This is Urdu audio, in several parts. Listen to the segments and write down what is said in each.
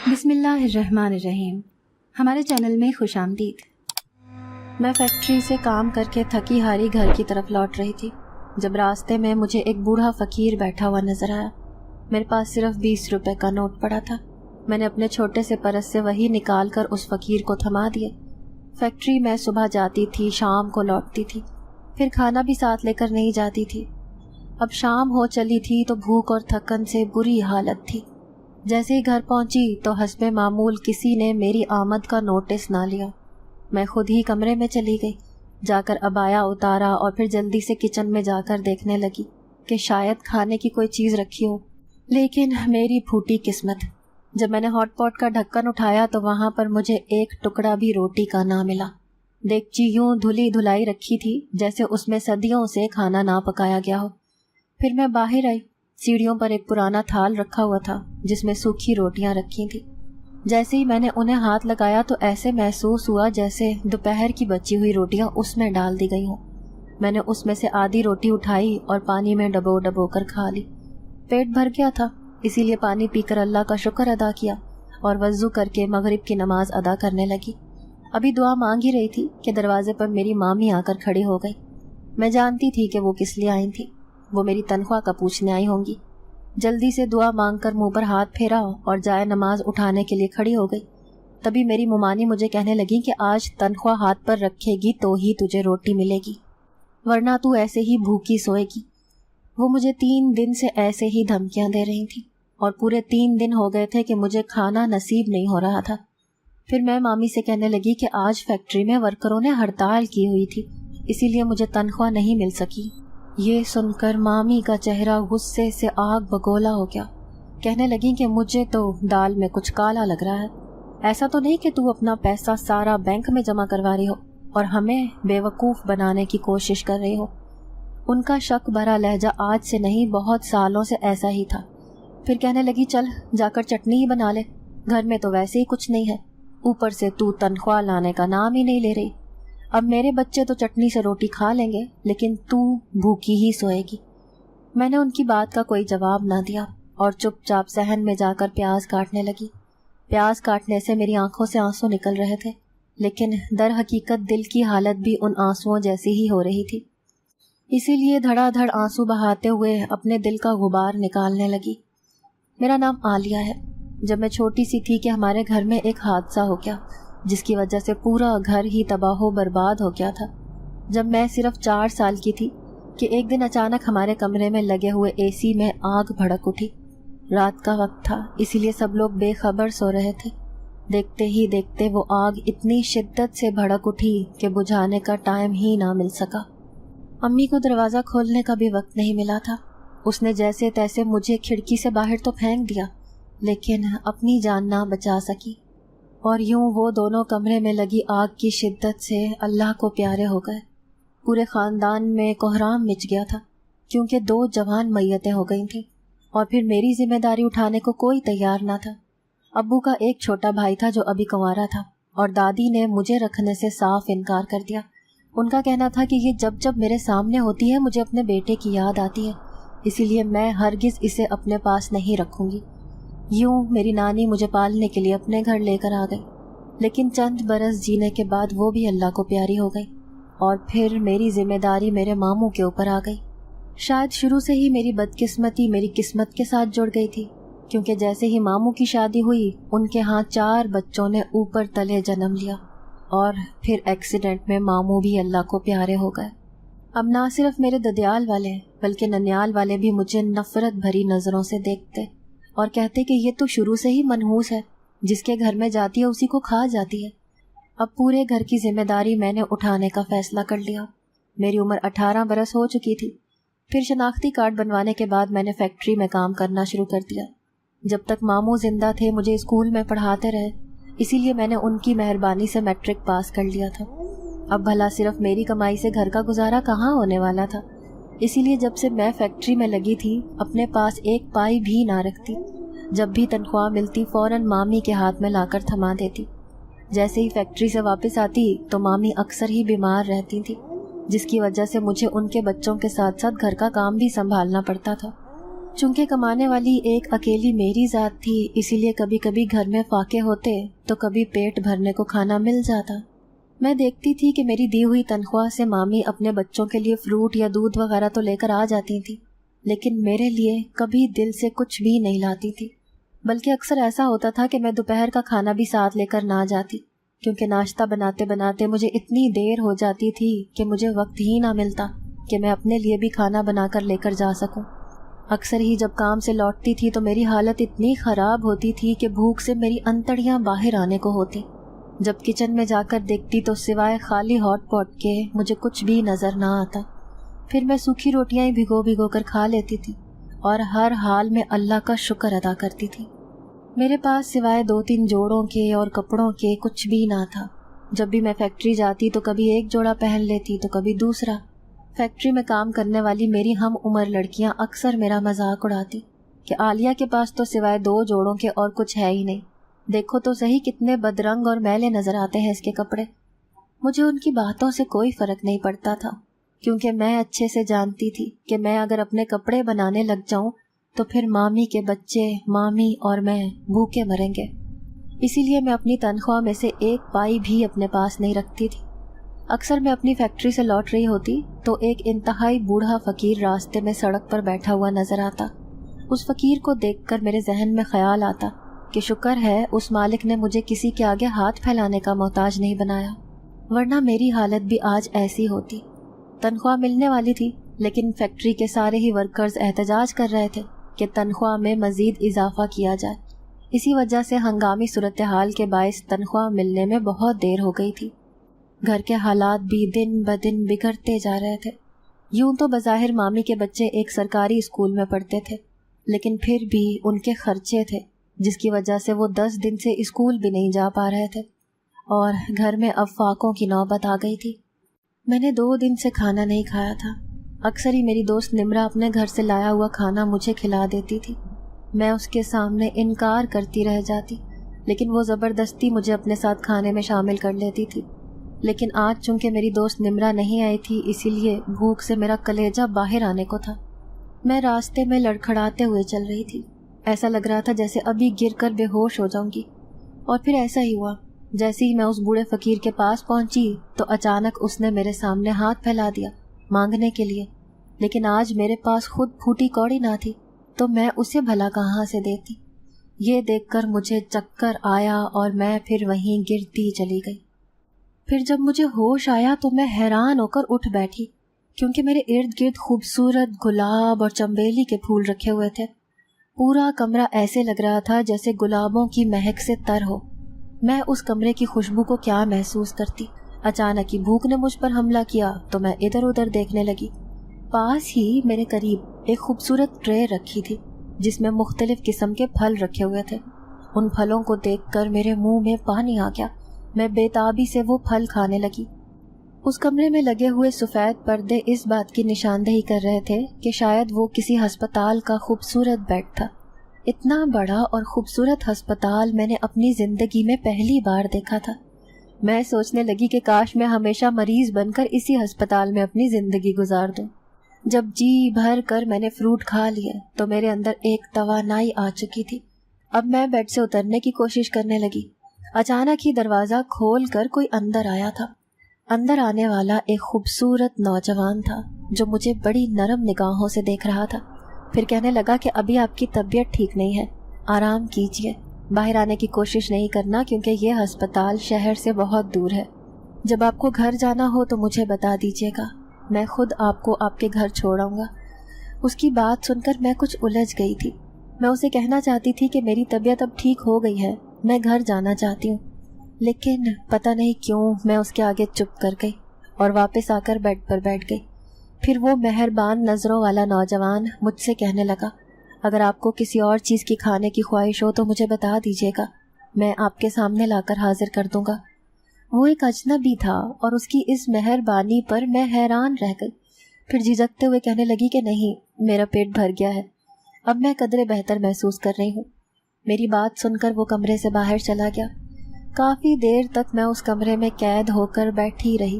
بسم اللہ الرحمن الرحیم۔ ہمارے چینل میں خوش آمدید۔ میں فیکٹری سے کام کر کے تھکی ہاری گھر کی طرف لوٹ رہی تھی جب راستے میں مجھے ایک بوڑھا فقیر بیٹھا ہوا نظر آیا۔ میرے پاس صرف 20 روپے کا نوٹ پڑا تھا۔ میں نے اپنے چھوٹے سے پرس سے وہی نکال کر اس فقیر کو تھما دیے۔ فیکٹری میں صبح جاتی تھی، شام کو لوٹتی تھی، پھر کھانا بھی ساتھ لے کر نہیں جاتی تھی۔ اب شام ہو چلی تھی تو بھوک اور تھکن سے بری حالت تھی۔ جیسے ہی گھر پہنچی تو حسب معمول کسی نے میری آمد کا نوٹس نہ لیا۔ میں خود ہی کمرے میں چلی گئی، جا کر عبایا اتارا اور پھر جلدی سے کچن میں جا کر دیکھنے لگی کہ شاید کھانے کی کوئی چیز رکھی ہو، لیکن میری پھوٹی قسمت، جب میں نے ہاٹ پاٹ کا ڈھکن اٹھایا تو وہاں پر مجھے ایک ٹکڑا بھی روٹی کا نہ ملا۔ دیگچی یوں دھلی دھلائی رکھی تھی جیسے اس میں صدیوں سے کھانا نہ پکایا گیا ہو۔ پھر میں باہر آئی۔ سیڑھیوں پر ایک پرانا تھال رکھا ہوا تھا جس میں سوکھی روٹیاں رکھی تھیں۔ جیسے ہی میں نے انہیں ہاتھ لگایا تو ایسے محسوس ہوا جیسے دوپہر کی بچی ہوئی روٹیاں اس میں ڈال دی گئی ہوں۔ میں نے اس میں سے آدھی روٹی اٹھائی اور پانی میں ڈبو ڈبو کر کھا لی۔ پیٹ بھر گیا تھا، اسی لیے پانی پی کر اللہ کا شکر ادا کیا اور وضو کر کے مغرب کی نماز ادا کرنے لگی۔ ابھی دعا مانگ ہی رہی تھی کہ دروازے پر میری مامی آ کر کھڑی ہو گئی۔ میں جانتی تھی کہ وہ کس لیے آئی تھی، وہ میری تنخواہ کا پوچھنے آئی ہوں گی۔ جلدی سے دعا مانگ کر منہ پر ہاتھ پھیرا اور جائے نماز اٹھانے کے لیے کھڑی ہو گئی۔ تبھی میری ممانی مجھے کہنے لگی کہ آج تنخواہ ہاتھ پر رکھے گی تو ہی تجھے روٹی ملے گی، ورنہ تو ایسے ہی بھوکی سوئے گی۔ وہ مجھے 3 دن سے ایسے ہی دھمکیاں دے رہی تھی اور پورے 3 دن ہو گئے تھے کہ مجھے کھانا نصیب نہیں ہو رہا تھا۔ پھر میں مامی سے کہنے لگی کہ آج فیکٹری میں ورکروں نے ہڑتال کی ہوئی تھی، اسی لیے مجھے تنخواہ نہیں مل سکی۔ یہ سن کر مامی کا چہرہ غصے سے آگ بگولا ہو گیا۔ کہنے لگی کہ مجھے تو دال میں کچھ کالا لگ رہا ہے، ایسا تو نہیں کہ تو اپنا پیسہ سارا بینک میں جمع کروا رہی ہو اور ہمیں بے وقوف بنانے کی کوشش کر رہی ہو۔ ان کا شک بھرا لہجہ آج سے نہیں بہت سالوں سے ایسا ہی تھا۔ پھر کہنے لگی چل جا کر چٹنی ہی بنا لے، گھر میں تو ویسے ہی کچھ نہیں ہے، اوپر سے تو تنخواہ لانے کا نام ہی نہیں لے رہی۔ اب میرے بچے تو چٹنی سے روٹی کھا لیں گے لیکن تو بھوکی ہی سوئے گی۔ میں نے ان کی بات کا کوئی جواب نہ دیا اور چپ چاپ صحن میں جا کر پیاز کاٹنے لگی۔ پیاز کاٹنے سے میری آنکھوں سے آنسو نکل رہے تھے، لیکن در حقیقت دل کی حالت بھی ان آنسوؤں جیسی ہی ہو رہی تھی، اسی لیے دھڑا دھڑ آنسو بہاتے ہوئے اپنے دل کا غبار نکالنے لگی۔ میرا نام عالیہ ہے۔ جب میں چھوٹی سی تھی کہ ہمارے گھر میں ایک حادثہ ہو گیا جس کی وجہ سے پورا گھر ہی تباہ و برباد ہو گیا تھا۔ جب میں صرف 4 سال کی تھی کہ ایک دن اچانک ہمارے کمرے میں لگے ہوئے اے سی میں آگ بھڑک اٹھی۔ رات کا وقت تھا، اسی لیے سب لوگ بے خبر سو رہے تھے۔ دیکھتے ہی دیکھتے وہ آگ اتنی شدت سے بھڑک اٹھی کہ بجھانے کا ٹائم ہی نہ مل سکا۔ امی کو دروازہ کھولنے کا بھی وقت نہیں ملا تھا۔ اس نے جیسے تیسے مجھے کھڑکی سے باہر تو پھینک دیا لیکن اپنی جان نہ بچا سکی، اور یوں وہ دونوں کمرے میں لگی آگ کی شدت سے اللہ کو پیارے ہو گئے۔ پورے خاندان میں کوہرام مچ گیا تھا کیونکہ 2 جوان میتیں ہو گئی تھیں اور پھر میری ذمہ داری اٹھانے کو کوئی تیار نہ تھا۔ ابو کا ایک چھوٹا بھائی تھا جو ابھی کنوارا تھا اور دادی نے مجھے رکھنے سے صاف انکار کر دیا۔ ان کا کہنا تھا کہ یہ جب جب میرے سامنے ہوتی ہے مجھے اپنے بیٹے کی یاد آتی ہے، اسی لیے میں ہرگز اسے اپنے پاس نہیں رکھوں گی۔ یوں میری نانی مجھے پالنے کے لیے اپنے گھر لے کر آ گئی، لیکن چند برس جینے کے بعد وہ بھی اللہ کو پیاری ہو گئی اور پھر میری ذمہ داری میرے ماموں کے اوپر آ گئی۔ شاید شروع سے ہی میری بدقسمتی میری قسمت کے ساتھ جڑ گئی تھی، کیونکہ جیسے ہی ماموں کی شادی ہوئی ان کے ہاں 4 بچوں نے اوپر تلے جنم لیا اور پھر ایکسیڈنٹ میں ماموں بھی اللہ کو پیارے ہو گئے۔ اب نہ صرف میرے ددیال والے بلکہ ننیال والے بھی مجھے نفرت بھری نظروں سے دیکھتے اور کہتے کہ یہ تو شروع سے ہی منحوس ہے، جس کے گھر میں جاتی ہے اسی کو کھا جاتی ہے۔ اب پورے گھر کی ذمہ داری میں نے اٹھانے کا فیصلہ کر لیا۔ میری عمر 18 برس ہو چکی تھی۔ پھر شناختی کارڈ بنوانے کے بعد میں نے فیکٹری میں کام کرنا شروع کر دیا۔ جب تک ماموں زندہ تھے مجھے اسکول میں پڑھاتے رہے، اسی لیے میں نے ان کی مہربانی سے میٹرک پاس کر لیا تھا۔ اب بھلا صرف میری کمائی سے گھر کا گزارا کہاں ہونے والا تھا، اسی لیے جب سے میں فیکٹری میں لگی تھی اپنے پاس 1 پائی بھی نہ رکھتی۔ جب بھی تنخواہ ملتی فوراً مامی کے ہاتھ میں لا کر تھما دیتی۔ جیسے ہی فیکٹری سے واپس آتی تو مامی اکثر ہی بیمار رہتی تھی، جس کی وجہ سے مجھے ان کے بچوں کے ساتھ ساتھ گھر کا کام بھی سنبھالنا پڑتا تھا۔ چونکہ کمانے والی ایک اکیلی میری ذات تھی، اسی لیے کبھی کبھی گھر میں فاقے ہوتے تو کبھی پیٹ بھرنے کو کھانا مل جاتا۔ میں دیکھتی تھی کہ میری دی ہوئی تنخواہ سے مامی اپنے بچوں کے لیے فروٹ یا دودھ وغیرہ تو لے کر آ جاتی تھی، لیکن میرے لیے کبھی دل سے کچھ بھی نہیں لاتی تھی، بلکہ اکثر ایسا ہوتا تھا کہ میں دوپہر کا کھانا بھی ساتھ لے کر نہ جاتی، کیونکہ ناشتہ بناتے بناتے مجھے اتنی دیر ہو جاتی تھی کہ مجھے وقت ہی نہ ملتا کہ میں اپنے لیے بھی کھانا بنا کر لے کر جا سکوں۔ اکثر ہی جب کام سے لوٹتی تھی تو میری حالت اتنی خراب ہوتی تھی کہ بھوک سے میری انتڑیاں باہر آنے کو ہوتی۔ جب کچن میں جا کر دیکھتی تو سوائے خالی ہاٹ پاٹ کے مجھے کچھ بھی نظر نہ آتا۔ پھر میں سوکھی روٹیاں ہی بھگو کر کھا لیتی تھی اور ہر حال میں اللہ کا شکر ادا کرتی تھی۔ میرے پاس سوائے 2-3 جوڑوں کے اور کپڑوں کے کچھ بھی نہ تھا۔ جب بھی میں فیکٹری جاتی تو کبھی ایک جوڑا پہن لیتی تو کبھی دوسرا۔ فیکٹری میں کام کرنے والی میری ہم عمر لڑکیاں اکثر میرا مذاق اڑاتی کہ عالیہ کے پاس تو سوائے 2 جوڑوں کے اور کچھ ہے ہی نہیں، دیکھو تو صحیح کتنے بدرنگ اور میلے نظر آتے ہیں اس کے کپڑے۔ مجھے ان کی باتوں سے کوئی فرق نہیں پڑتا تھا، کیونکہ میں اچھے سے جانتی تھی کہ میں اگر اپنے کپڑے بنانے لگ جاؤں تو پھر مامی کے بچے، مامی اور میں بھوکے مریں گے۔ اسی لیے میں اپنی تنخواہ میں سے 1 پائی بھی اپنے پاس نہیں رکھتی تھی۔ اکثر میں اپنی فیکٹری سے لوٹ رہی ہوتی تو ایک انتہائی بوڑھا فقیر راستے میں سڑک پر بیٹھا ہوا نظر آتا۔ اس فقیر کو دیکھ کر میرے ذہن میں خیال آتا کہ شکر ہے اس مالک نے مجھے کسی کے آگے ہاتھ پھیلانے کا محتاج نہیں بنایا، ورنہ میری حالت بھی آج ایسی ہوتی۔ تنخواہ ملنے والی تھی، لیکن فیکٹری کے سارے ہی ورکرز احتجاج کر رہے تھے کہ تنخواہ میں مزید اضافہ کیا جائے۔ اسی وجہ سے ہنگامی صورتحال کے باعث تنخواہ ملنے میں بہت دیر ہو گئی تھی۔ گھر کے حالات بھی دن بدن بگڑتے جا رہے تھے۔ یوں تو بظاہر مامی کے بچے ایک سرکاری اسکول میں پڑھتے تھے، لیکن پھر بھی ان کے خرچے تھے، جس کی وجہ سے وہ 10 دن سے اسکول بھی نہیں جا پا رہے تھے، اور گھر میں اب فاقوں کی نوبت آ گئی تھی۔ میں نے 2 دن سے کھانا نہیں کھایا تھا۔ اکثر ہی میری دوست نمرا اپنے گھر سے لایا ہوا کھانا مجھے کھلا دیتی تھی۔ میں اس کے سامنے انکار کرتی رہ جاتی، لیکن وہ زبردستی مجھے اپنے ساتھ کھانے میں شامل کر لیتی تھی۔ لیکن آج چونکہ میری دوست نمرا نہیں آئی تھی، اسی لیے بھوک سے میرا کلیجہ باہر آنے کو تھا۔ میں راستے میں لڑکھڑاتے ہوئے چل رہی تھی، ایسا لگ رہا تھا جیسے ابھی گر کر بے ہوش ہو جاؤں گی۔ اور پھر ایسا ہی ہوا، جیسے ہی میں اس بوڑھے فقیر کے پاس پہنچی تو اچانک اس نے میرے سامنے ہاتھ پھیلا دیا مانگنے کے لیے، لیکن آج میرے پاس خود پھوٹی کوڑی نہ تھی تو میں اسے بھلا کہاں سے دیتی۔ یہ دیکھ کر مجھے چکر آیا اور میں پھر وہیں گرتی چلی گئی۔ پھر جب مجھے ہوش آیا تو میں حیران ہو کر اٹھ بیٹھی، کیونکہ میرے ارد گرد خوبصورت گلاب اور چنبیلی کے پھول رکھے ہوئے تھے۔ پورا کمرہ ایسے لگ رہا تھا جیسے گلابوں کی مہک سے تر ہو۔ میں اس کمرے کی خوشبو کو کیا محسوس کرتی۔ اچانک ہی بھوک نے مجھ پر حملہ کیا تو میں ادھر ادھر دیکھنے لگی۔ پاس ہی میرے قریب ایک خوبصورت ٹرے رکھی تھی جس میں مختلف قسم کے پھل رکھے ہوئے تھے۔ ان پھلوں کو دیکھ کر میرے منہ میں پانی آ گیا۔ میں بے تابی سے وہ پھل کھانے لگی۔ اس کمرے میں لگے ہوئے سفید پردے اس بات کی نشاندہی کر رہے تھے کہ شاید وہ کسی ہسپتال کا خوبصورت بیڈ تھا۔ اتنا بڑا اور خوبصورت ہسپتال میں نے اپنی زندگی میں پہلی بار دیکھا تھا۔ میں سوچنے لگی کہ کاش میں ہمیشہ مریض بن کر اسی ہسپتال میں اپنی زندگی گزار دوں۔ جب جی بھر کر میں نے فروٹ کھا لیے تو میرے اندر ایک توانائی آ چکی تھی۔ اب میں بیڈ سے اترنے کی کوشش کرنے لگی۔ اچانک ہی دروازہ کھول کر کوئی اندر آیا تھا۔ اندر آنے والا ایک خوبصورت نوجوان تھا جو مجھے بڑی نرم نگاہوں سے دیکھ رہا تھا۔ پھر کہنے لگا کہ ابھی آپ کی طبیعت ٹھیک نہیں ہے، آرام کیجیے، باہر آنے کی کوشش نہیں کرنا کیونکہ یہ ہسپتال شہر سے بہت دور ہے۔ جب آپ کو گھر جانا ہو تو مجھے بتا دیجیے گا، میں خود آپ کو آپ کے گھر چھوڑاؤں گا۔ اس کی بات سن کر میں کچھ الجھ گئی تھی۔ میں اسے کہنا چاہتی تھی کہ میری طبیعت اب ٹھیک ہو گئی ہے، میں گھر جانا چاہتی ہوں، لیکن پتہ نہیں کیوں میں اس کے آگے چپ کر گئی اور واپس آ کر بیڈ پر بیٹھ گئی۔ پھر وہ مہربان نظروں والا نوجوان مجھ سے کہنے لگا، اگر آپ کو کسی اور چیز کی کھانے کی خواہش ہو تو مجھے بتا دیجیے گا، میں آپ کے سامنے لا کر حاضر کر دوں گا۔ وہ ایک اجنبی تھا اور اس کی اس مہربانی پر میں حیران رہ گئی۔ پھر جھجکتے ہوئے کہنے لگی کہ نہیں، میرا پیٹ بھر گیا ہے، اب میں قدرے بہتر محسوس کر رہی ہوں۔ میری بات سن کر وہ کمرے سے باہر چلا گیا۔ کافی دیر تک میں اس کمرے میں قید ہو کر بیٹھی رہی۔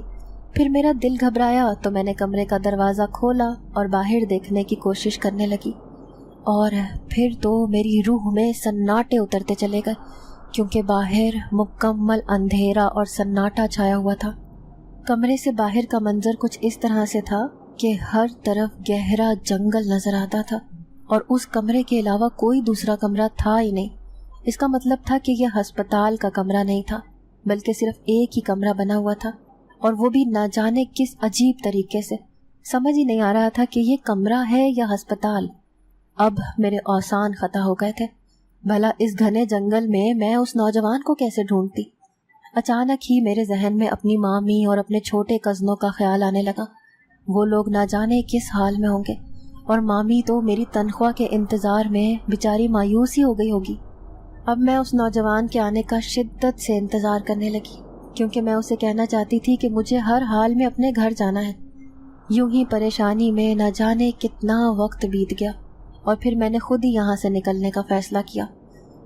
پھر میرا دل گھبرایا تو میں نے کمرے کا دروازہ کھولا اور باہر دیکھنے کی کوشش کرنے لگی، اور پھر تو میری روح میں سناٹے اترتے چلے گئے، کیونکہ باہر مکمل اندھیرا اور سناٹا چھایا ہوا تھا۔ کمرے سے باہر کا منظر کچھ اس طرح سے تھا کہ ہر طرف گہرا جنگل نظر آتا تھا، اور اس کمرے کے علاوہ کوئی دوسرا کمرہ تھا ہی نہیں۔ اس کا مطلب تھا کہ یہ ہسپتال کا کمرہ نہیں تھا، بلکہ صرف ایک ہی کمرہ بنا ہوا تھا، اور وہ بھی نہ جانے کس عجیب طریقے سے۔ سمجھ ہی نہیں آ رہا تھا کہ یہ کمرہ ہے یا ہسپتال۔ اب میرے اوسان خطا ہو گئے تھے۔ بھلا اس گھنے جنگل میں اس نوجوان کو کیسے ڈھونڈتی؟ اچانک ہی میرے ذہن میں اپنی مامی اور اپنے چھوٹے کزنوں کا خیال آنے لگا۔ وہ لوگ نہ جانے کس حال میں ہوں گے، اور مامی تو میری تنخواہ کے انتظار میں بیچاری مایوس ہی ہو گئی ہوگی۔ اب میں اس نوجوان کے آنے کا شدت سے انتظار کرنے لگی، کیونکہ میں اسے کہنا چاہتی تھی کہ مجھے ہر حال میں اپنے گھر جانا ہے۔ یوں ہی پریشانی میں نہ جانے کتنا وقت بیت گیا، اور پھر میں نے خود ہی یہاں سے نکلنے کا فیصلہ کیا۔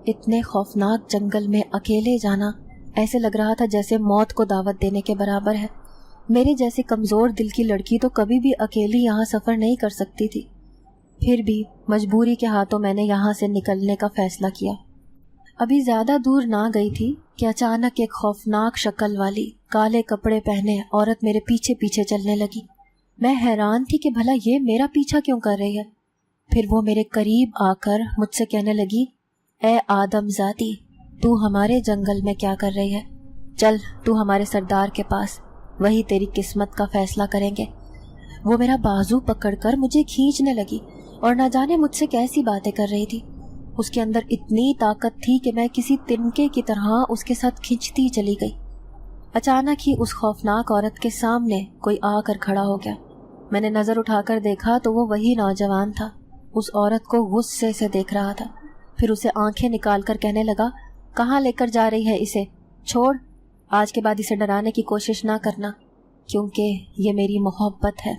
اتنے خوفناک جنگل میں اکیلے جانا ایسے لگ رہا تھا جیسے موت کو دعوت دینے کے برابر ہے۔ میرے جیسی کمزور دل کی لڑکی تو کبھی بھی اکیلی یہاں سفر نہیں کر سکتی تھی۔ پھر بھی مجبوری کے ہاتھوں میں نے یہاں سے نکلنے کا فیصلہ کیا۔ ابھی زیادہ دور نہ گئی تھی کہ اچانک ایک خوفناک شکل والی کالے کپڑے پہنے عورت میرے پیچھے پیچھے چلنے لگی۔ میں حیران تھی کہ بھلا یہ میرا پیچھا کیوں کر رہی ہے۔ پھر وہ میرے قریب آ کر مجھ سے کہنے لگی، اے آدم ذاتی، تو ہمارے جنگل میں کیا کر رہی ہے؟ چل تو ہمارے سردار کے پاس، وہی تیری قسمت کا فیصلہ کریں گے۔ وہ میرا بازو پکڑ کر مجھے کھینچنے لگی، اور نہ جانے مجھ سے کیسی باتیں کر رہی تھی۔ اس کے اندر اتنی طاقت تھی کہ میں کسی تنکے کی طرح اس کے ساتھ کھنچتی چلی گئی۔ اچانک ہی اس خوفناک عورت کے سامنے کوئی آ کر کھڑا ہو گیا۔ میں نے نظر اٹھا کر دیکھا تو وہ وہی نوجوان تھا۔ اس عورت کو غصے سے دیکھ رہا تھا، پھر اسے آنکھیں نکال کر کہنے لگا، کہاں لے کر جا رہی ہے اسے؟ چھوڑ، آج کے بعد اسے ڈرانے کی کوشش نہ کرنا، کیونکہ یہ میری محبت ہے۔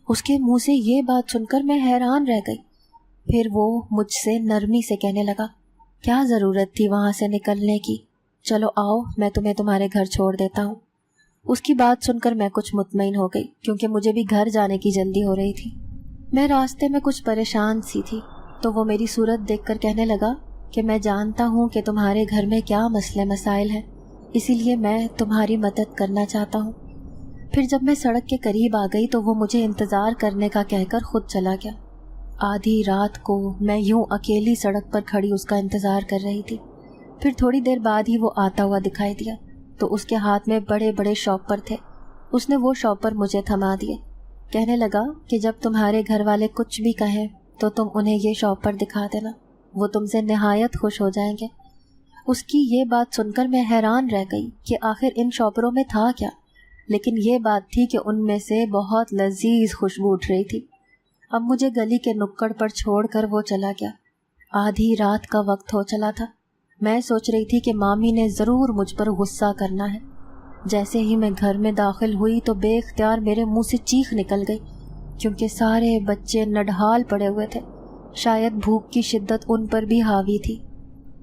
اس کے منہ سے یہ بات سن کر میں حیران رہ گئی۔ پھر وہ مجھ سے نرمی سے کہنے لگا، کیا ضرورت تھی وہاں سے نکلنے کی؟ چلو آؤ، میں تمہیں تمہارے گھر چھوڑ دیتا ہوں۔ اس کی بات سن کر میں کچھ مطمئن ہو گئی، کیونکہ مجھے بھی گھر جانے کی جلدی ہو رہی تھی۔ میں راستے میں کچھ پریشان سی تھی، تو وہ میری صورت دیکھ کر کہنے لگا کہ میں جانتا ہوں کہ تمہارے گھر میں کیا مسئلے مسائل ہیں، اسی لیے میں تمہاری مدد کرنا چاہتا ہوں۔ پھر جب میں سڑک کے قریب آ گئی تو وہ مجھے انتظار کرنے کا کہہ کر خود چلا گیا۔ آدھی رات کو میں یوں اکیلی سڑک پر کھڑی اس کا انتظار کر رہی تھی۔ پھر تھوڑی دیر بعد ہی وہ آتا ہوا دکھائی دیا، تو اس کے ہاتھ میں بڑے بڑے شاپر تھے۔ اس نے وہ شاپر مجھے تھما دیے، کہنے لگا کہ جب تمہارے گھر والے کچھ بھی کہیں تو تم انہیں یہ شاپر دکھا دینا، وہ تم سے نہایت خوش ہو جائیں گے۔ اس کی یہ بات سن کر میں حیران رہ گئی کہ آخر ان شاپروں میں تھا کیا، لیکن یہ بات تھی کہ ان میں سے بہت لذیذ خوشبو اٹھ رہی تھی۔ اب مجھے گلی کے نکڑ پر چھوڑ کر وہ چلا گیا۔ آدھی رات کا وقت ہو چلا تھا۔ میں سوچ رہی تھی کہ مامی نے ضرور مجھ پر غصہ کرنا ہے۔ جیسے ہی میں گھر میں داخل ہوئی تو بے اختیار میرے منہ سے چیخ نکل گئی، کیونکہ سارے بچے نڈھال پڑے ہوئے تھے۔ شاید بھوک کی شدت ان پر بھی حاوی تھی۔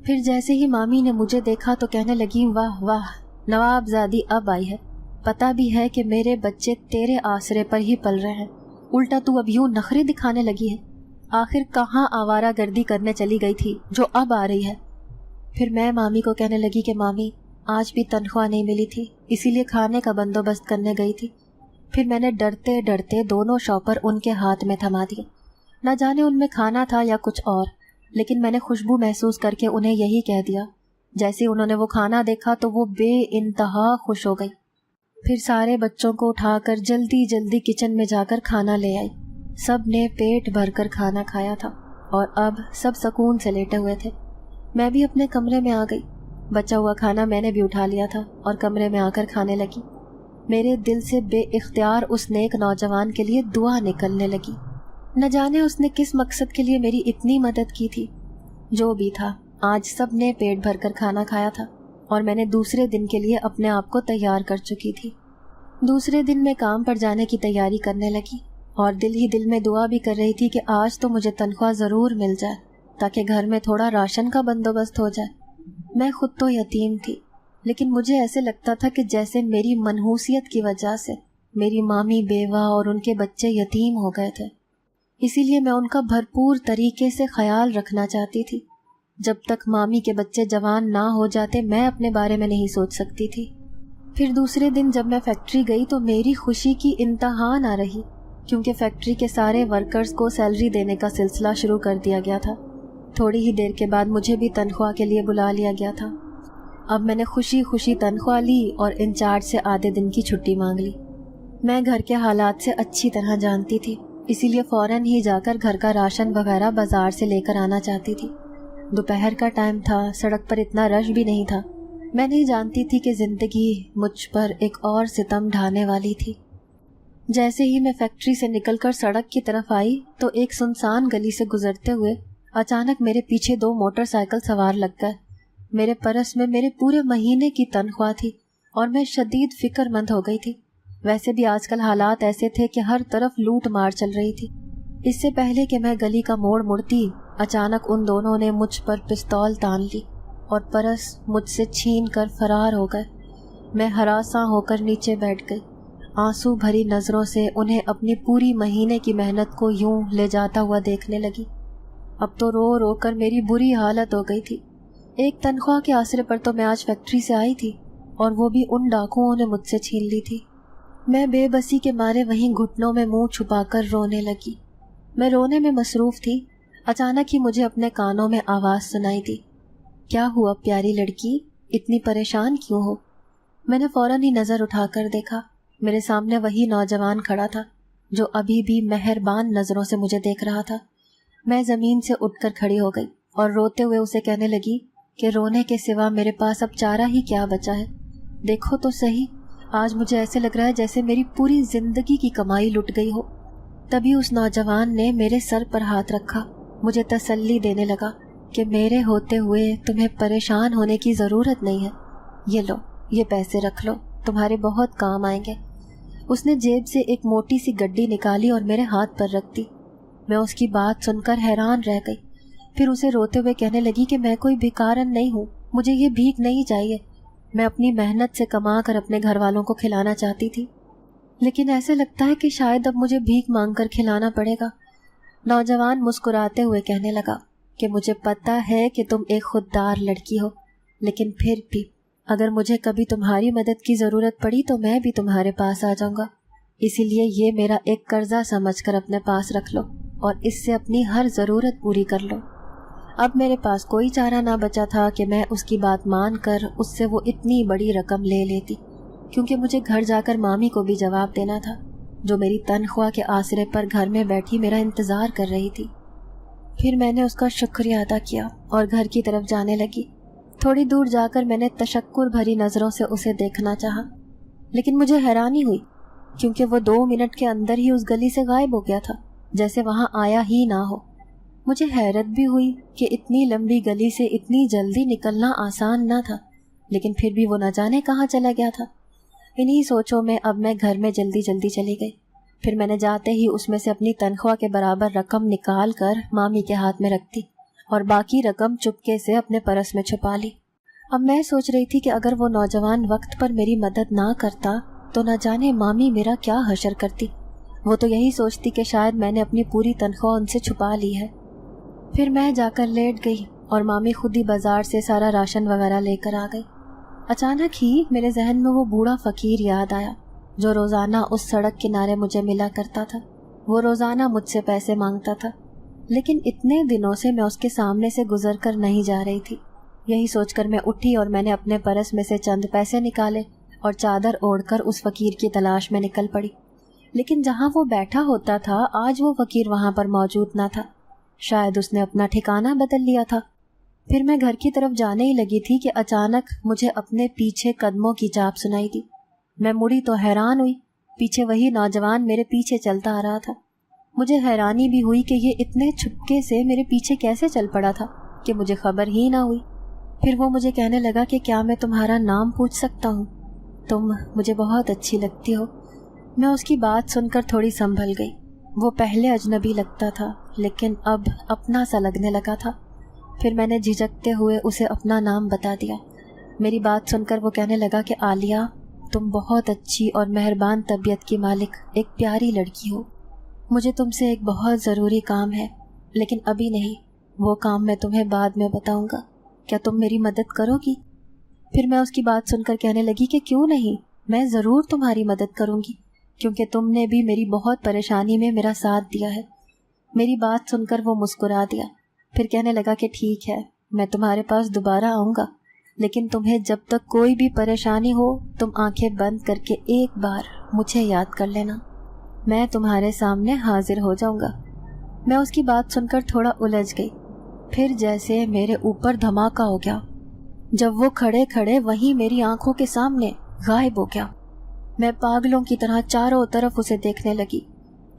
پھر جیسے ہی مامی نے مجھے دیکھا تو کہنے لگی، واہ واہ، نواب زادی اب آئی ہے، پتہ بھی ہے کہ میرے بچے تیرے آسرے پر ہی پل رہے ہیں، الٹا تو اب یوں نخرے دکھانے لگی ہے۔ آخر کہاں آوارہ گردی کرنے چلی گئی تھی جو اب آ رہی ہے؟ پھر میں مامی کو کہنے لگی کہ مامی، آج بھی تنخواہ نہیں ملی تھی، اسی لیے کھانے کا بندوبست کرنے گئی تھی۔ پھر میں نے ڈرتے ڈرتے دونوں شاپر ان کے ہاتھ میں تھما دیے۔ نہ جانے ان میں کھانا تھا یا کچھ اور، لیکن میں نے خوشبو محسوس کر کے انہیں یہی کہہ دیا۔ جیسے انہوں نے وہ کھانا دیکھا تو وہ بے انتہا خوش ہو گئی۔ پھر سارے بچوں کو اٹھا کر جلدی جلدی کچن میں جا کر کھانا لے آئی۔ سب نے پیٹ بھر کر کھانا کھایا تھا، اور اب سب سکون سے لیٹے ہوئے تھے۔ میں بھی اپنے کمرے میں آ گئی۔ بچا ہوا کھانا میں نے بھی اٹھا لیا تھا اور کمرے میں آ کر کھانے لگی۔ میرے دل سے بے اختیار اس نیک نوجوان کے لیے دعا نکلنے لگی۔ نہ جانے اس نے کس مقصد کے لیے میری اتنی مدد کی تھی۔ جو بھی تھا، آج سب نے پیٹ بھر کر کھانا کھایا تھا، اور میں نے دوسرے دن کے لیے اپنے آپ کو تیار کر چکی تھی۔ دوسرے دن میں کام پر جانے کی تیاری کرنے لگی، اور دل ہی دل میں دعا بھی کر رہی تھی کہ آج تو مجھے تنخواہ ضرور مل جائے، تاکہ گھر میں تھوڑا راشن کا بندوبست ہو جائے۔ میں خود تو یتیم تھی، لیکن مجھے ایسے لگتا تھا کہ جیسے میری منحوسیت کی وجہ سے میری مامی بیوہ اور ان کے بچے یتیم ہو گئے تھے۔ اسی لیے میں ان کا بھرپور طریقے سے خیال رکھنا چاہتی تھی۔ جب تک مامی کے بچے جوان نہ ہو جاتے میں اپنے بارے میں نہیں سوچ سکتی تھی۔ پھر دوسرے دن جب میں فیکٹری گئی تو میری خوشی کی انتہا نہ رہی، کیونکہ فیکٹری کے سارے ورکرز کو سیلری دینے کا سلسلہ شروع کر دیا گیا تھا۔ تھوڑی ہی دیر کے بعد مجھے بھی تنخواہ کے لیے بلا لیا گیا تھا۔ اب میں نے خوشی خوشی تنخواہ لی اور انچارج سے آدھے دن کی چھٹی مانگ لی۔ میں گھر کے حالات سے اچھی طرح جانتی تھی، اسی لیے فوراً ہی جا کر گھر کا راشن وغیرہ بازار سے لے کر آنا چاہتی تھی۔ دوپہر کا ٹائم تھا، سڑک پر اتنا رش بھی نہیں تھا۔ میں نہیں جانتی تھی کہ زندگی مجھ پر ایک اور ستم ڈھانے والی تھی۔ جیسے ہی میں فیکٹری سے نکل کر سڑک کی طرف آئی تو ایک سنسان گلی سے گزرتے ہوئے اچانک میرے پیچھے 2 موٹر سائیکل سوار لگ گئے۔ میرے پرس میں میرے پورے مہینے کی تنخواہ تھی اور میں شدید فکر مند ہو گئی تھی۔ ویسے بھی آج کل حالات ایسے تھے کہ ہر طرف لوٹ مار چل رہی تھی۔ اس سے پہلے کہ میں گلی کا موڑ مڑتی، اچانک ان دونوں نے مجھ پر پستول تان لی اور پرس مجھ سے چھین کر فرار ہو گئے۔ میں ہراساں ہو کر نیچے بیٹھ گئی، آنسو بھری نظروں سے انہیں اپنی پوری مہینے کی محنت کو یوں لے جاتا ہوا دیکھنے لگی۔ اب تو رو رو کر میری بری حالت ہو گئی تھی۔ ایک تنخواہ کے آسرے پر تو میں آج فیکٹری سے آئی تھی اور وہ بھی ان ڈاکوؤں نے مجھ سے چھین لی تھی۔ میں بے بسی کے مارے وہیں گھٹنوں میں منہ چھپا کر رونے لگی۔ میں رونے میں مصروف تھی، اچانک ہی مجھے اپنے کانوں میں آواز سنائی دی، کیا ہوا پیاری لڑکی، اتنی پریشان کیوں ہو؟ میں نے فوراً ہی نظر اٹھا کر دیکھا، میرے سامنے وہی نوجوان کھڑا تھا جو ابھی بھی مہربان نظروں سے مجھے دیکھ رہا تھا۔ میں زمین سے اٹھ کر کھڑی ہو گئی اور روتے ہوئے اسے کہنے لگی کہ رونے کے سوا میرے پاس اب چارہ ہی کیا بچا ہے۔ دیکھو تو صحیح، آج مجھے ایسے لگ رہا ہے جیسے میری پوری زندگی کی کمائی لٹ گئی ہو۔ تبھی اس نوجوان نے میرے سر پر ہاتھ رکھا، مجھے تسلی دینے لگا کہ میرے ہوتے ہوئے تمہیں پریشان ہونے کی ضرورت نہیں ہے، یہ لو، یہ پیسے رکھ لو، تمہارے بہت کام آئیں گے۔ اس نے جیب سے ایک موٹی سی گڈی نکالی اور میرے ہاتھ پر رکھ دی۔ میں اس کی بات سن کر حیران رہ گئی، پھر اسے روتے ہوئے کہنے لگی کہ میں کوئی بھکارن نہیں ہوں، مجھے یہ بھیک نہیں چاہیے، میں اپنی محنت سے کما کر اپنے گھر والوں کو کھلانا چاہتی تھی، لیکن ایسے لگتا ہے کہ شاید اب مجھے بھیک مانگ کر کھلانا پڑے گا۔ نوجوان مسکراتے ہوئے کہنے لگا کہ مجھے پتہ ہے کہ تم ایک خوددار لڑکی ہو، لیکن پھر بھی اگر مجھے کبھی تمہاری مدد کی ضرورت پڑی تو میں بھی تمہارے پاس آ جاؤں گا، اسی لیے یہ میرا ایک قرضہ سمجھ کر اپنے پاس رکھ لو اور اس سے اپنی ہر ضرورت پوری کر لو۔ اب میرے پاس کوئی چارہ نہ بچا تھا کہ میں اس کی بات مان کر اس سے وہ اتنی بڑی رقم لے لیتی، کیونکہ مجھے گھر جا کر مامی کو بھی جواب دینا تھا، جو میری تنخواہ کے آسرے پر گھر میں بیٹھی میرا انتظار کر رہی تھی۔ پھر میں نے اس کا شکریہ ادا کیا اور گھر کی طرف جانے لگی۔ تھوڑی دور جا کر میں نے تشکر بھری نظروں سے اسے دیکھنا چاہا، لیکن مجھے حیرانی ہوئی کیونکہ وہ 2 منٹ کے اندر ہی اس گلی سے غائب ہو گیا تھا، جیسے وہاں آیا ہی نہ ہو۔ مجھے حیرت بھی ہوئی کہ اتنی لمبی گلی سے اتنی جلدی نکلنا آسان نہ تھا، لیکن پھر بھی وہ نہ جانے کہاں چلا گیا تھا۔ انہی سوچوں میں اب میں گھر میں جلدی جلدی چلی گئی۔ پھر میں نے جاتے ہی اس میں سے اپنی تنخواہ کے برابر رقم نکال کر مامی کے ہاتھ میں رکھ دی اور باقی رقم چپکے سے اپنے پرس میں چھپا لی۔ اب میں سوچ رہی تھی کہ اگر وہ نوجوان وقت پر میری مدد نہ کرتا تو نہ جانے مامی میرا کیا حشر کرتی۔ وہ تو یہی سوچتی کہ شاید میں نے اپنی پوری تنخواہ ان سے چھپا لی ہے۔ پھر میں جا کر لیٹ گئی اور مامی خود ہی بازار سے سارا راشن وغیرہ لے کر آ گئی۔ اچانک ہی میرے ذہن میں وہ بوڑھا فقیر یاد آیا جو روزانہ اس سڑک کنارے مجھے ملا کرتا تھا۔ وہ روزانہ مجھ سے پیسے مانگتا تھا، لیکن اتنے دنوں سے میں اس کے سامنے سے گزر کر نہیں جا رہی تھی۔ یہی سوچ کر میں اٹھی اور میں نے اپنے پرس میں سے چند پیسے نکالے اور چادر اوڑھ کر اس فقیر کی تلاش میں نکل پڑی۔ لیکن جہاں وہ بیٹھا ہوتا تھا آج وہ فقیر وہاں پر موجود نہ تھا، شاید اس نے اپنا ٹھکانہ بدل لیا تھا۔ پھر میں گھر کی طرف جانے ہی لگی تھی کہ اچانک مجھے اپنے پیچھے قدموں کی چاپ سنائی دی۔ میں مڑی تو حیران ہوئی، پیچھے وہی نوجوان میرے پیچھے چلتا آ رہا تھا۔ مجھے حیرانی بھی ہوئی کہ یہ اتنے چھپکے سے میرے پیچھے کیسے چل پڑا تھا کہ مجھے خبر ہی نہ ہوئی۔ پھر وہ مجھے کہنے لگا کہ کیا میں تمہارا نام پوچھ سکتا ہوں؟ تم مجھے بہت اچھی لگتی ہو۔ میں اس کی بات سن کر تھوڑی سنبھل گئی۔ وہ پہلے اجنبی لگتا تھا لیکن اب اپنا سا لگنے لگا تھا۔ پھر میں نے جھجکتے ہوئے اسے اپنا نام بتا دیا۔ میری بات سن کر وہ کہنے لگا کہ عالیہ، تم بہت اچھی اور مہربان طبیعت کی مالک ایک پیاری لڑکی ہو۔ مجھے تم سے ایک بہت ضروری کام ہے، لیکن ابھی نہیں، وہ کام میں تمہیں بعد میں بتاؤں گا۔ کیا تم میری مدد کرو گی؟ پھر میں اس کی بات سن کر کہنے لگی کہ کیوں نہیں، میں ضرور تمہاری مدد کروں گی، کیونکہ تم نے بھی میری بہت پریشانی میں میرا ساتھ دیا ہے۔ میری بات سن کر وہ مسکرا دیا، پھر کہنے لگا کہ ٹھیک ہے، میں تمہارے پاس دوبارہ آؤں گا، لیکن تمہیں جب تک کوئی بھی پریشانی ہو تم آنکھیں بند کر کے ایک بار مجھے یاد کر لینا، میں تمہارے سامنے حاضر ہو جاؤں گا۔ میں اس کی بات سن کر تھوڑا الجھ گئی، پھر جیسے میرے اوپر دھماکہ ہو گیا جب وہ کھڑے کھڑے وہیں میری آنکھوں کے سامنے غائب ہو گیا۔ میں پاگلوں کی طرح چاروں طرف اسے دیکھنے لگی،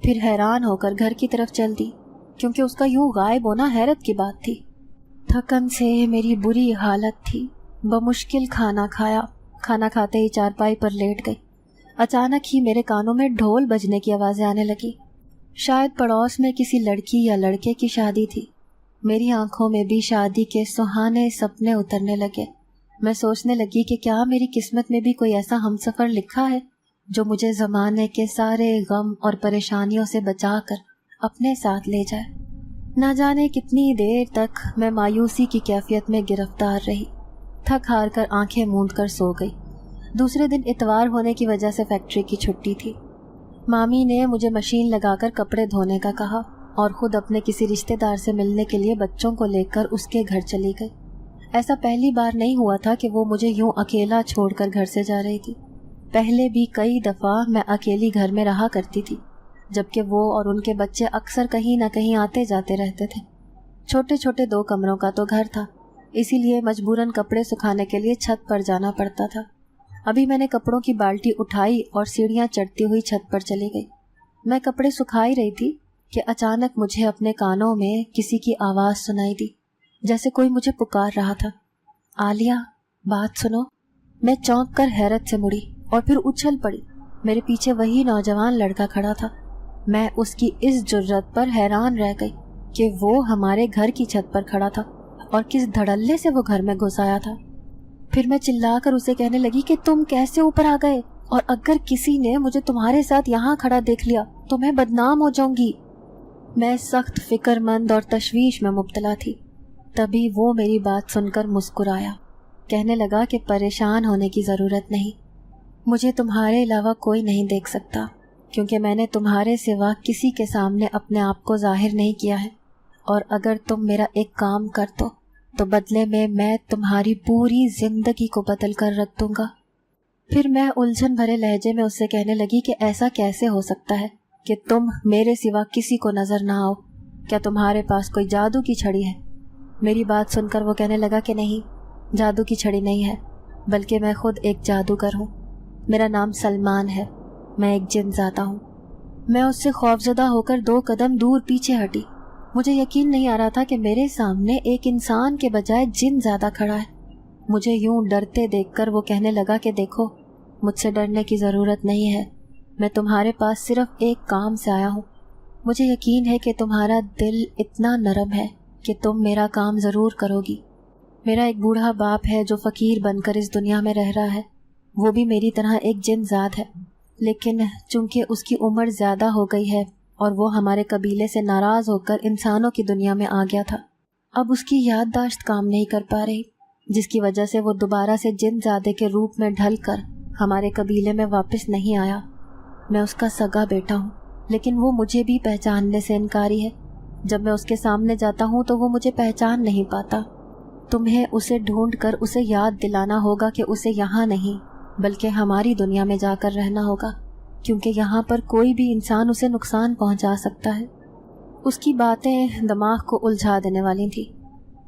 پھر حیران ہو کر گھر کی طرف چل دی، کیونکہ اس کا یوں غائب ہونا حیرت کی بات تھی۔ تھکن سے میری بری حالت تھی، بمشکل کھانا کھایا، کھانا کھاتے ہی چارپائی پر لیٹ گئی۔ اچانک ہی میرے کانوں میں ڈھول بجنے کی آوازیں آنے لگی، شاید پڑوس میں کسی لڑکی یا لڑکے کی شادی تھی۔ میری آنکھوں میں بھی شادی کے سہانے سپنے اترنے لگے۔ میں سوچنے لگی کہ کیا میری قسمت میں بھی کوئی ایسا ہمسفر لکھا ہے جو مجھے زمانے کے سارے غم اور پریشانیوں سے بچا کر اپنے ساتھ لے جائے۔ نہ جانے کتنی دیر تک میں مایوسی کی کیفیت میں گرفتار رہی، تھک ہار کر آنکھیں موند کر سو گئی۔ دوسرے دن اتوار ہونے کی وجہ سے فیکٹری کی چھٹی تھی۔ مامی نے مجھے مشین لگا کر کپڑے دھونے کا کہا اور خود اپنے کسی رشتہ دار سے ملنے کے لیے بچوں کو لے کر اس کے گھر چلی گئی۔ ایسا پہلی بار نہیں ہوا تھا کہ وہ مجھے یوں اکیلا چھوڑ کر گھر سے جا رہی تھی۔ پہلے بھی کئی دفعہ میں اکیلی گھر میں رہا کرتی تھی، جبکہ وہ اور ان کے بچے اکثر کہیں نہ کہیں آتے جاتے رہتے تھے۔ چھوٹے چھوٹے 2 کمروں کا تو گھر تھا، اسی لیے مجبوراً کپڑے سکھانے کے لیے چھت پر جانا پڑتا تھا۔ ابھی میں نے کپڑوں کی بالٹی اٹھائی اور سیڑھیاں چڑھتی ہوئی چھت پر چلی گئی۔ میں کپڑے سکھائی رہی تھی کہ اچانک مجھے اپنے کانوں میں کسی کی آواز سنائی دی، جیسے کوئی مجھے پکار رہا تھا۔ عالیہ، بات سنو۔ میں چونک کر حیرت سے مڑی اور پھر اچھل پڑی۔ میرے پیچھے وہی نوجوان لڑکا کھڑا تھا۔ میں اس کی اس جرت پر حیران رہ گئی کہ وہ ہمارے گھر کی چھت پر کھڑا تھا اور کس دھڑلے سے وہ گھر میں گھس آیا تھا۔ پھر میں چلا کر اسے کہنے لگی کہ تم کیسے اوپر آ گئے، اور اگر کسی نے مجھے تمہارے ساتھ یہاں کھڑا دیکھ لیا تو میں بدنام ہو جاؤں گی۔ میں سخت فکر مند اور تشویش میں مبتلا تھی۔ تبھی وہ میری بات سن کر مسکرایا، کہنے لگا کہ پریشان ہونے کی ضرورت نہیں، مجھے تمہارے علاوہ کوئی نہیں دیکھ سکتا، کیونکہ میں نے تمہارے سوا کسی کے سامنے اپنے آپ کو ظاہر نہیں کیا ہے، اور اگر تم میرا ایک کام کر دو تو بدلے میں تمہاری پوری زندگی کو بدل کر رکھ دوں گا۔ پھر میں الجھن بھرے لہجے میں اس سے کہنے لگی کہ ایسا کیسے ہو سکتا ہے کہ تم میرے سوا کسی کو نظر نہ آؤ؟ کیا تمہارے پاس کوئی جادو کی چھڑی ہے؟ میری بات سن کر وہ کہنے لگا کہ نہیں، جادو کی چھڑی نہیں ہے، بلکہ میں خود ایک جادوگر ہوں۔ میرا نام سلمان ہے، میں ایک جن زادہ ہوں۔ میں اس سے خوفزدہ ہو کر 2 قدم دور پیچھے ہٹی۔ مجھے یقین نہیں آ رہا تھا کہ میرے سامنے ایک انسان کے بجائے جن زیادہ کھڑا ہے۔ مجھے یوں ڈرتے دیکھ کر وہ کہنے لگا کہ دیکھو، مجھ سے ڈرنے کی ضرورت نہیں ہے، میں تمہارے پاس صرف ایک کام سے آیا ہوں۔ مجھے یقین ہے کہ تمہارا دل اتنا نرم ہے کہ تم میرا کام ضرور کرو گی۔ میرا ایک بوڑھا باپ ہے جو فقیر بن کر اس دنیا میں رہ رہا ہے، وہ بھی میری طرح ایک جن زاد ہے، لیکن چونکہ اس کی عمر زیادہ ہو گئی ہے اور وہ ہمارے قبیلے سے ناراض ہو کر انسانوں کی دنیا میں آ گیا تھا، اب اس کی یادداشت کام نہیں کر پا رہی، جس کی وجہ سے وہ دوبارہ سے جن زادے کے روپ میں ڈھل کر ہمارے قبیلے میں واپس نہیں آیا۔ میں اس کا سگا بیٹا ہوں، لیکن وہ مجھے بھی پہچاننے سے انکاری ہے۔ جب میں اس کے سامنے جاتا ہوں تو وہ مجھے پہچان نہیں پاتا۔ تمہیں اسے ڈھونڈ کر اسے یاد دلانا ہوگا کہ اسے یہاں نہیں بلکہ ہماری دنیا میں جا کر رہنا ہوگا، کیونکہ یہاں پر کوئی بھی انسان اسے نقصان پہنچا سکتا ہے۔ اس کی باتیں دماغ کو الجھا دینے والی تھی۔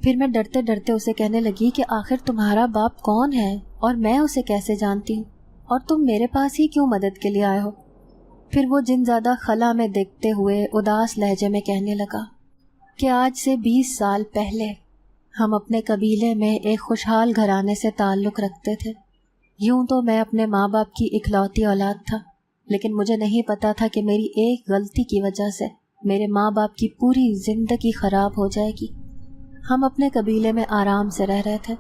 پھر میں ڈرتے ڈرتے اسے کہنے لگی کہ آخر تمہارا باپ کون ہے اور میں اسے کیسے جانتی ہوں، اور تم میرے پاس ہی کیوں مدد کے لیے آئے ہو؟ پھر وہ جن زیادہ خلا میں دیکھتے ہوئے اداس لہجے میں کہنے لگا کہ آج سے 20 سال پہلے ہم اپنے قبیلے میں ایک خوشحال گھرانے سے تعلق رکھتے تھے۔ یوں تو میں اپنے ماں باپ کی اکلوتی اولاد تھا، لیکن مجھے نہیں پتا تھا کہ میری ایک غلطی کی وجہ سے میرے ماں باپ کی پوری زندگی خراب ہو جائے گی۔ ہم اپنے قبیلے میں آرام سے رہ رہے تھے۔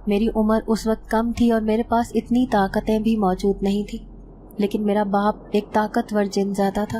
میری عمر اس وقت کم تھی اور میرے پاس اتنی طاقتیں بھی موجود نہیں تھی، لیکن میرا باپ ایک طاقتور جن زادہ تھا۔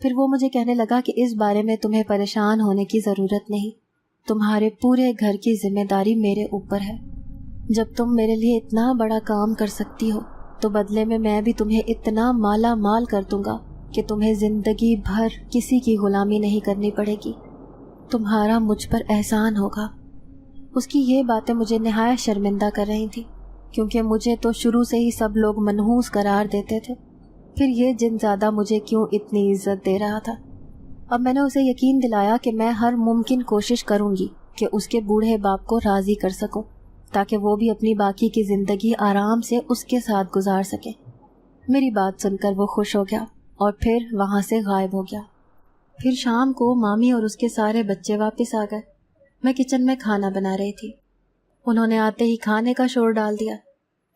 پھر وہ مجھے کہنے لگا کہ اس بارے میں تمہیں پریشان ہونے کی ضرورت نہیں، تمہارے پورے گھر کی ذمہ داری میرے اوپر ہے۔ جب تم میرے لیے اتنا بڑا کام کر سکتی ہو تو بدلے میں بھی تمہیں اتنا مالا مال کر دوں گا کہ تمہیں زندگی بھر کسی کی غلامی نہیں کرنی پڑے گی، تمہارا مجھ پر احسان ہوگا۔ اس کی یہ باتیں مجھے نہایت شرمندہ کر رہی تھیں، کیونکہ مجھے تو شروع سے ہی سب لوگ منحوس قرار دیتے تھے، پھر یہ جن زیادہ مجھے کیوں اتنی عزت دے رہا تھا۔ اب میں نے اسے یقین دلایا کہ میں ہر ممکن کوشش کروں گی کہ اس کے بوڑھے باپ کو راضی کر سکوں، تاکہ وہ بھی اپنی باقی کی زندگی آرام سے اس کے ساتھ گزار سکے۔ میری بات سن کر وہ خوش ہو گیا اور پھر وہاں سے غائب ہو گیا۔ پھر شام کو مامی اور اس کے سارے بچے واپس آ گئے۔ میں کچن میں کھانا بنا رہی تھی، انہوں نے آتے ہی کھانے کا شور ڈال دیا۔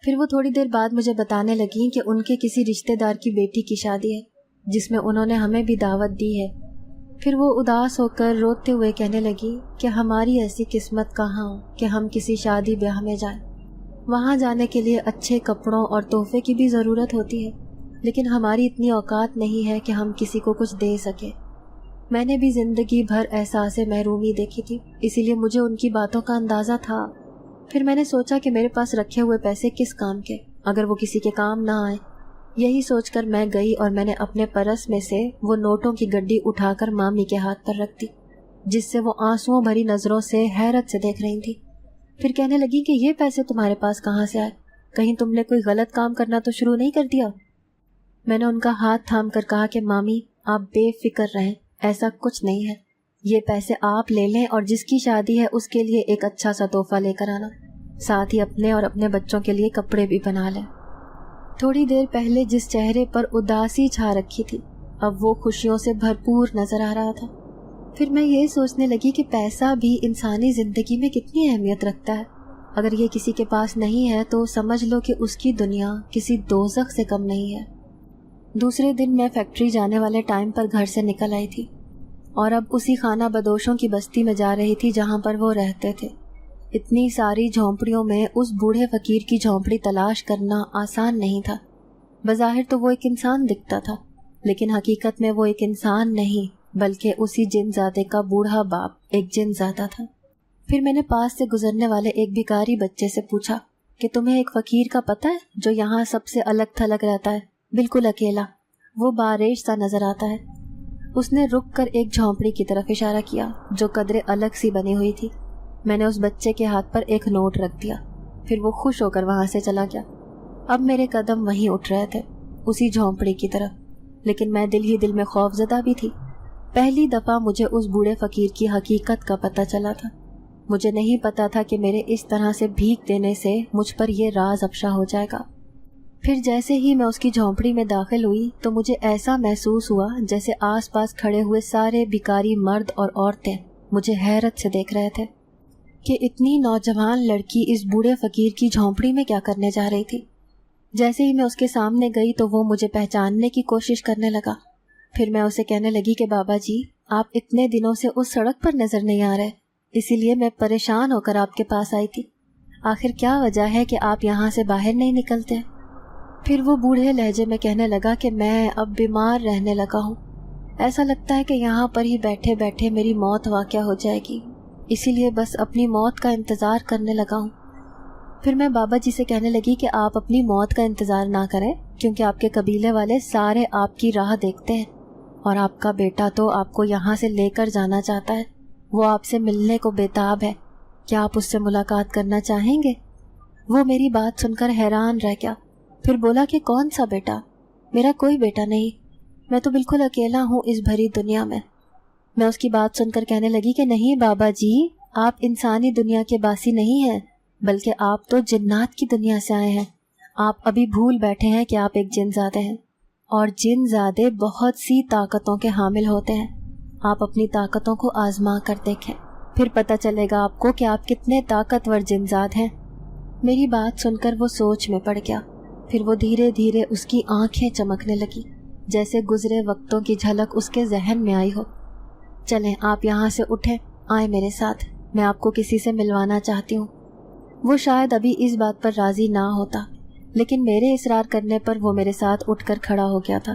پھر وہ تھوڑی دیر بعد مجھے بتانے لگیں کہ ان کے کسی رشتہ دار کی بیٹی کی شادی ہے، جس میں انہوں نے ہمیں بھی دعوت دی ہے۔ پھر وہ اداس ہو کر روتے ہوئے کہنے لگی کہ ہماری ایسی قسمت کہاں ہو کہ ہم کسی شادی بیاہ میں جائیں۔ وہاں جانے کے لیے اچھے کپڑوں اور تحفے کی بھی ضرورت ہوتی ہے، لیکن ہماری اتنی اوقات نہیں ہے کہ ہم کسی کو کچھ دے سکیں۔ میں نے بھی زندگی بھر احساس محرومی دیکھی تھی، اسی لیے مجھے ان کی باتوں کا اندازہ تھا۔ پھر میں نے سوچا کہ میرے پاس رکھے ہوئے پیسے کس کام کے، اگر وہ کسی کے کام نہ آئے۔ یہی سوچ کر میں گئی اور میں نے اپنے پرس میں سے وہ نوٹوں کی گڈی اٹھا کر مامی کے ہاتھ پر رکھ دی، جس سے وہ آنسوؤں بھری نظروں سے حیرت سے دیکھ رہی تھی۔ پھر کہنے لگی کہ یہ پیسے تمہارے پاس کہاں سے آئے؟ کہیں تم نے کوئی غلط کام کرنا تو شروع نہیں کر دیا؟ میں نے ان کا ہاتھ تھام کر کہا کہ مامی آپ بے فکر رہیں، ایسا کچھ نہیں ہے، یہ پیسے آپ لے لیں اور جس کی شادی ہے اس کے لیے ایک اچھا سا تحفہ لے کر آنا، ساتھ ہی اپنے اور اپنے بچوں کے لیے کپڑے بھی بنا لیں۔ تھوڑی دیر پہلے جس چہرے پر اداسی چھا رکھی تھی، اب وہ خوشیوں سے بھرپور نظر آ رہا تھا۔ پھر میں یہ سوچنے لگی کہ پیسہ بھی انسانی زندگی میں کتنی اہمیت رکھتا ہے۔ اگر یہ کسی کے پاس نہیں ہے تو سمجھ لو کہ اس کی دنیا کسی دوزخ سے کم نہیں ہے۔ دوسرے دن میں فیکٹری جانے والے ٹائم پر گھر سے نکل آئی تھی اور اب اسی خانہ بدوشوں کی بستی میں جا رہی تھی جہاں پر وہ رہتے تھے۔ اتنی ساری جھونپڑیوں میں اس بوڑھے فقیر کی جھونپڑی تلاش کرنا آسان نہیں تھا۔ بظاہر تو وہ ایک انسان دکھتا تھا، لیکن حقیقت میں وہ ایک انسان نہیں بلکہ اسی جن زادے کا بوڑھا باپ ایک جن زادہ تھا۔ پھر میں نے پاس سے گزرنے والے ایک بھکاری بچے سے پوچھا کہ تمہیں ایک فقیر کا پتہ ہے جو یہاں سب سے الگ تھلگ رہتا ہے، بالکل اکیلا، وہ بارش سا نظر آتا ہے۔ اس نے رک کر ایک جھونپڑی کی طرف اشارہ کیا جو قدرے الگ سی بنی ہوئی تھی۔ میں نے اس بچے کے ہاتھ پر ایک نوٹ رکھ دیا، پھر وہ خوش ہو کر وہاں سے چلا گیا۔ اب میرے قدم وہیں اٹھ رہے تھے، اسی جھونپڑی کی طرف، لیکن میں دل ہی دل میں خوف زدہ بھی تھی۔ پہلی دفعہ مجھے اس بوڑھے فقیر کی حقیقت کا پتہ چلا تھا۔ مجھے نہیں پتا تھا کہ میرے اس طرح سے بھیک دینے سے مجھ پر یہ راز افشا ہو جائے گا۔ پھر جیسے ہی میں اس کی جھونپڑی میں داخل ہوئی تو مجھے ایسا محسوس ہوا جیسے آس پاس کھڑے ہوئے سارے بھکاری مرد اور عورتیں مجھے حیرت سے دیکھ رہے تھے کہ اتنی نوجوان لڑکی اس بوڑھے فقیر کی جھونپڑی میں کیا کرنے جا رہی تھی۔ جیسے ہی میں اس کے سامنے گئی تو وہ مجھے پہچاننے کی کوشش کرنے لگا۔ پھر میں اسے کہنے لگی کہ بابا جی آپ اتنے دنوں سے اس سڑک پر نظر نہیں آ رہے، اسی لیے میں پریشان ہو کر آپ کے پاس آئی تھی۔ آخر کیا وجہ ہے کہ آپ یہاں سے باہر نہیں نکلتے؟ پھر وہ بوڑھے لہجے میں کہنے لگا کہ میں اب بیمار رہنے لگا ہوں، ایسا لگتا ہے کہ یہاں پر ہی بیٹھے بیٹھے میری موت واقع ہو جائے گی، اسی لیے بس اپنی موت کا انتظار کرنے لگا ہوں۔ پھر میں بابا جی سے کہنے لگی کہ آپ اپنی موت کا انتظار نہ کریں، کیونکہ آپ کے قبیلے والے سارے آپ کی راہ دیکھتے ہیں اور آپ کا بیٹا تو آپ کو یہاں سے لے کر جانا چاہتا ہے، وہ آپ سے ملنے کو بےتاب ہے، کیا آپ اس سے ملاقات کرنا چاہیں گے؟ وہ میری بات سن کر حیران رہ گیا، پھر بولا کہ کون سا بیٹا؟ میرا کوئی بیٹا نہیں، میں تو بالکل اکیلا ہوں اس بھری دنیا میں۔ میں اس کی بات سن کر کہنے لگی کہ نہیں بابا جی، آپ انسانی دنیا کے باسی نہیں ہیں، بلکہ آپ تو جنات کی دنیا سے آئے ہیں۔ آپ ابھی بھول بیٹھے ہیں کہ آپ ایک جن زادے ہیں، اور جن زادے بہت سی طاقتوں کے حامل ہوتے ہیں۔ آپ اپنی طاقتوں کو آزما کر دیکھیں، پھر پتہ چلے گا آپ کو کہ آپ کتنے طاقتور جن زاد ہیں۔ میری بات سن کر وہ سوچ میں پڑ گیا، پھر وہ دھیرے دھیرے اس کی آنکھیں چمکنے لگی، جیسے گزرے وقتوں کی جھلک اس کے ذہن میں آئی ہو۔ چلیں آپ یہاں سے اٹھیں، آئیں میرے ساتھ، میں آپ کو کسی سے ملوانا چاہتی ہوں۔ وہ شاید ابھی اس بات پر راضی نہ ہوتا، لیکن میرے اصرار کرنے پر وہ میرے ساتھ اٹھ کر کھڑا ہو گیا تھا۔